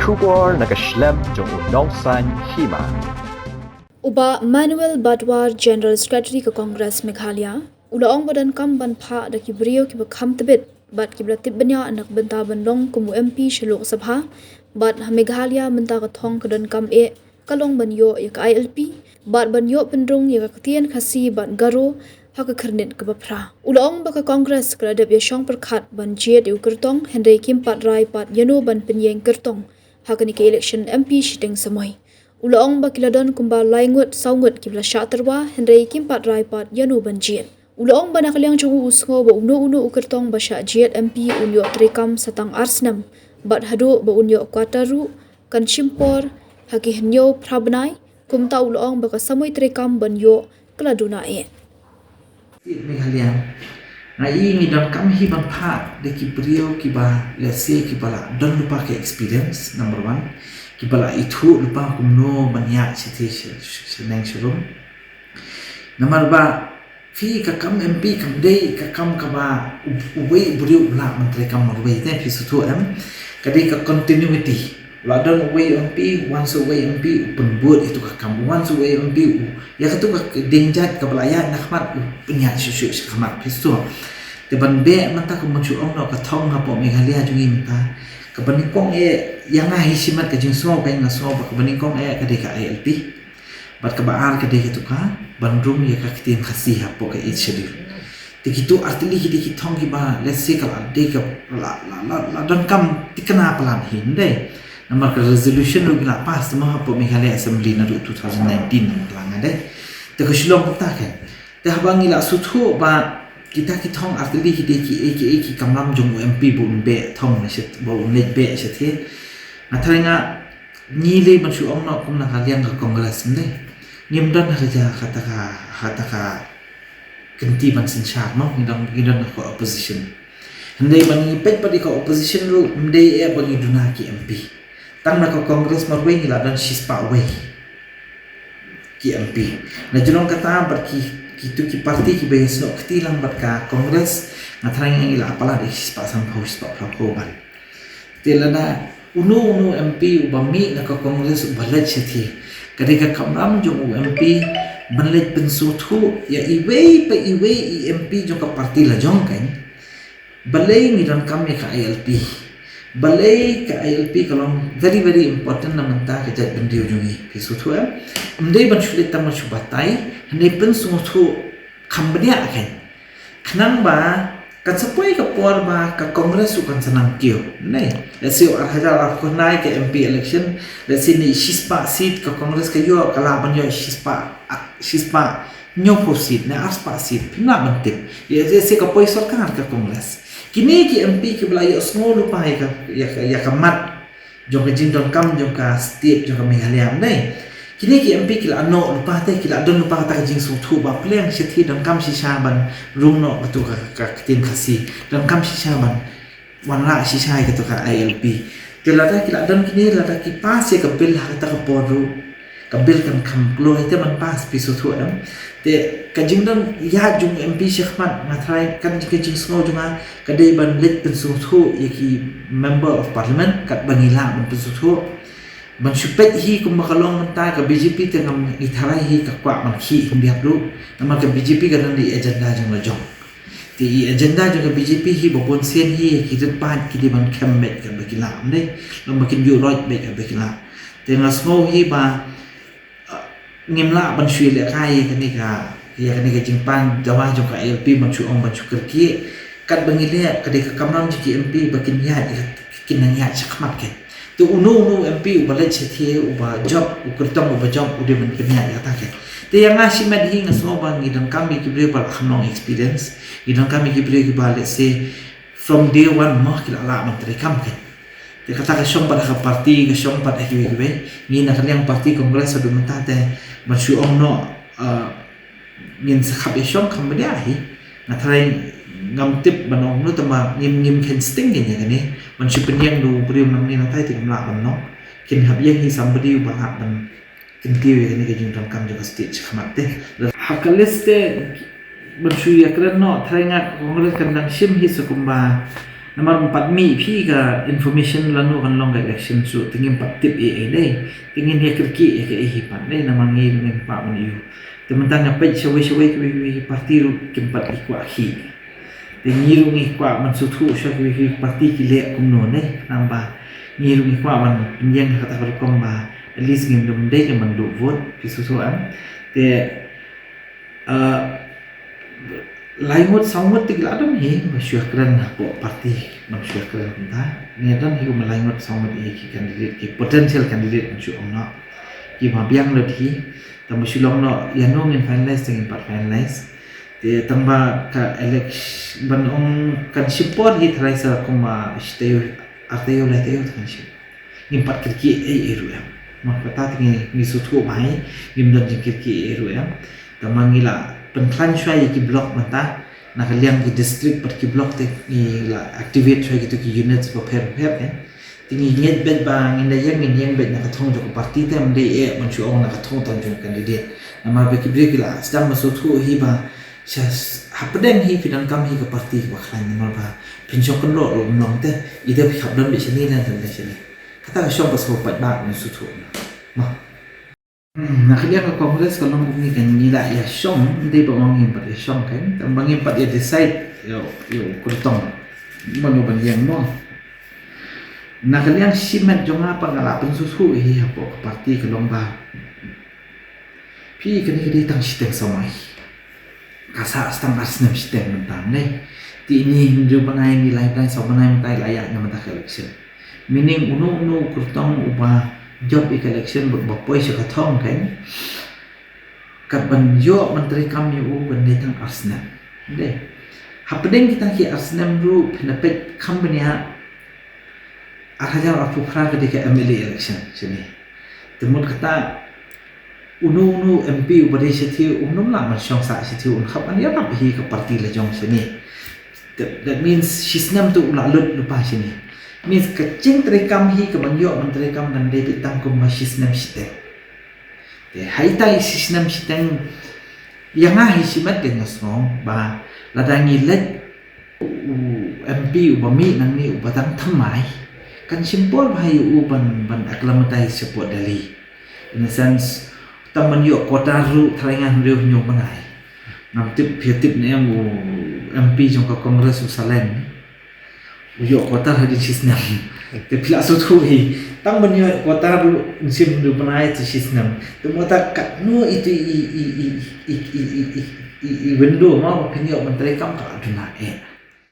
Shubor nakaslem jong unongsan hima. Uba Manuel Badwar General Secretary ke Kongres Meghalaya, ulaong badan kam ban pha da ki brio ki bakham tebet bat ki blatib banya anak benta bandong kumu MP Shalok Sabha bat Meghalaya menta ka thong kadan kam kalong banyo ya ka ILP bat banyo pendrung ya ka ketian khasi bat garo ha ka kharnet ka bapra ulaong ba ka Kongres kradep ya shong perkhat ban jiet yu kertong Henry Kim Pat Rai Pat Yano ban penyeng kertong ha ka ni ke election MP shiteng samoi ulaong ba kiladon kumba laingut saungut kibla syatarwa Henry Kim Pat Rai Pat Yano ban jiet ulaong ba nakaliang chungu usngo ba uno ukertong ba sya jiet MP unyo trikam satang arsnam bat hadu ba unyo kwataru kan chimpor haki henyo prabnai kumta ulaong ba kasamoy trikam banyo kladuna Meghalaya ngai ni don kam hi ban pha de ki brio ki ba let's say ki bala don lupa ke experience number 1 ki bala itu lupa kumno banya situation senang shurung number 2 fi ka kam MP kam dei ka kam ka ba uwe brio la menteri kam marwe te fi sutu ka dei ka continuity la don uwe MP once uwe MP penbuat itu ka kam once uwe MP ya ka tu ka denjat ka bala ya nakmat punya susu khmat fi sutu te ban be manta ko muchu ong no ka thong ha po Meghalaya jungi mata ka banikong yang na hisimat ka jing so ka nga so ka banikong ka dei ka ILP bat ka baar ka dei ka ka bandrum ya ka kitien khasi ha po ka schedule te kitu artili ki ki thong ki ba let's say ka dei ka la don kam tikna plan hin dei namar ka resolution ru la pas ma ha po Meghalaya Assembly na 2019 lang dei te ko shlong ta ka te habangi la suthu ba kita ki thong artili ki dei ki kamram jong MP bun be thong na shet bo net be shet Matharinga nile bansu ong no kum na kaliang ka Kongres ndai nimdan haja khataka kenti ban sinchar no ngidon ko opposition ndai bani pet padi ko opposition ru ndai bagi duna ki MP tang na ko Kongres marwe ngila dan shispa we ki MP na junong kata barki kitu ki parti ki behis no ktilang bat ka Kongres matharinga ngila apala di shispa sampau shispa prakoban telana uno MP ubami na ka Kongres ubalat sethi kadika kamram jong MP banlet pensuthu ya iwe MP jong ka parti la jong kan balai ni dan kam ya ka ILP balai ka ILP kalong very important na manta ka jat bendiu jongi pisuthu ndai ban chulit tam chubatai ndai pensuthu khambania kan khnang ba kan sapoi ka por ba ka Kongres kan sanang kyo nei let's say hajar ko nai ke MP election let's say ni shispa seat ka Kongres ka yo kala ban yo shispa nyo seat na aspa seat pina bantip ya se ka poi sarkar ka Kongres kini ki MP ki belaya small lupa ya ka mat jong ka jindon kam jong ka state jong ka Meghalaya nei kini ki MP kila no lupa te kila don lupa ta jing su thu ba pleng sethi dan kam shisha ban rung no batu ka tin khasi dan kam shisha ban wanla shisha ka to ka ILP telata kila don kini lata ki pas ka bil ha ta ka poru ka bil kan kham klo ite man pas pi su thu te ka jing don ya jung MP Shekhmat ngathrai kan ka jing sngo junga ka dei ban lit pen su thu yaki member of parliament kat bangila ban pen su thu ban supet hi kum makalong menta ka BJP tengam itharai hi ka kwa man khi indiap ru nama ka BJP ka di agenda jang la jong ti agenda jang ka BJP hi bopon sen hi ki jet pan ki di ban khammet ka bakila amde lam makin yu roi be ka bakila tenga smo hi ba ngimla ban shui le kai ka ni ka ya ka ni ka jingpan jawa jong ka LP ban su ong ban su kerki kat bangile ka de ka kamram ji MP bakin ya kin ya chakmat ke tu uno MP ubalat sethi uba job ukertong uba job ude men penya ya ta ke te yang asi med hi ngasmo bang idang kami ki bre par khamnong experience idang kami ki bre ki ba let's say from day one mah kila la menteri kam ke te kata ka shong pada ka parti ka shong pada ki be ni na kaliang parti Kongres adu menta te masu ong no ngin sakhap e shong kam dia hi na thain ngam tip banong no tama ngim ken sting gen ya ni man si penyang du prium nang ni na thai tim la ban no kin hab yang hi somebody ba hak ban kin kiwi ni ke jung kam jo stage khamat te hakaliste ban su ya kren no thai nga Kongres kan dang sim hi sukumba Nomor 4 mi phi ka information lanu kan long election su tingin 4 tip deh tingin dia kerki ke hipat deh nama ngil dengan pak man yu teman-teman apa shawai ke parti ru keempat ikwa hi tingiru ngi kwa man su thu sha ke parti ki le kumno deh nambah ngiru ngi kwa man yang kata berkom ba at least ngim dum deh man do vote pi su an te laingot sangat tigla adam hi masyarakat po parti masyarakat kita ni adam hi laingot sangat ki candidate ki potential candidate ju ongna ki mabiang lodi tam sulong no yanong in finalize dengan part finalize te tamba ka election ban ong kan support hi thrai sa kuma stay artayo latayo kan shi impat kirki eru ya makata tingi ni sutu mai gimdan kirki eru ya tamangila penklan syai ki blok mata nak liang ki district per ki blok te la activate syai gitu ki units per kan tingi nyet bet bang inda yang bet nak thong jok parti te mde man chu ong nak thong tan jong candidate nama be ki break la sedang masuk thu hi ba syas hapdeng hi fidan kam hi ke parti ba khan nama ba pinjok kan lo long te ida bi khap dan be sini nan tan sini kata syom pas ho pat ba ni su thu ma nak dia ke kongres kalau ni kan nila ya syong dia bawang impat ya syong kan tambang impat ya decide yo kurtong mano ban yang mo nak liang simet jong apa ngala pensusu hi apa parti ke lomba pi kan ke ditang siteng samai kasa stang asnem siteng mentang ne ti ini hindu bangai nilai plan so bangai mentai layak na mata election meaning unu kurtong ubah job election berbapai sekatong kan kapan yo menteri kami benda tang Arsenal deh hapdeng kita ki Arsenal ru pendapat company araja apu pra ketika MLA election sini temut kata unu MP ubadi sethi unum la man syong sa sethi un khap an ya rap hi ke parti la jong sini that means she's nam tu ulalut lupa sini means kecing terekam hi ke bangyok menterekam dan dia bitang kum masisnam siteng de haitai sisnam siteng yang hi simat ke ngasong ba ladangi let MP ubami nang ni ubatang thamai kan simpol bhai uban ban aklamatai support dali in a sense taman yok kota ru thalengan riu nyu bangai nam tip tip ne MP jong ka kongres usalen uyok kota hadin sisnam te pila so thu hi tang ban yo kota ru sim du banai tu sisnam tu mata kat no itu i window mau pinyo menteri kam ka aduna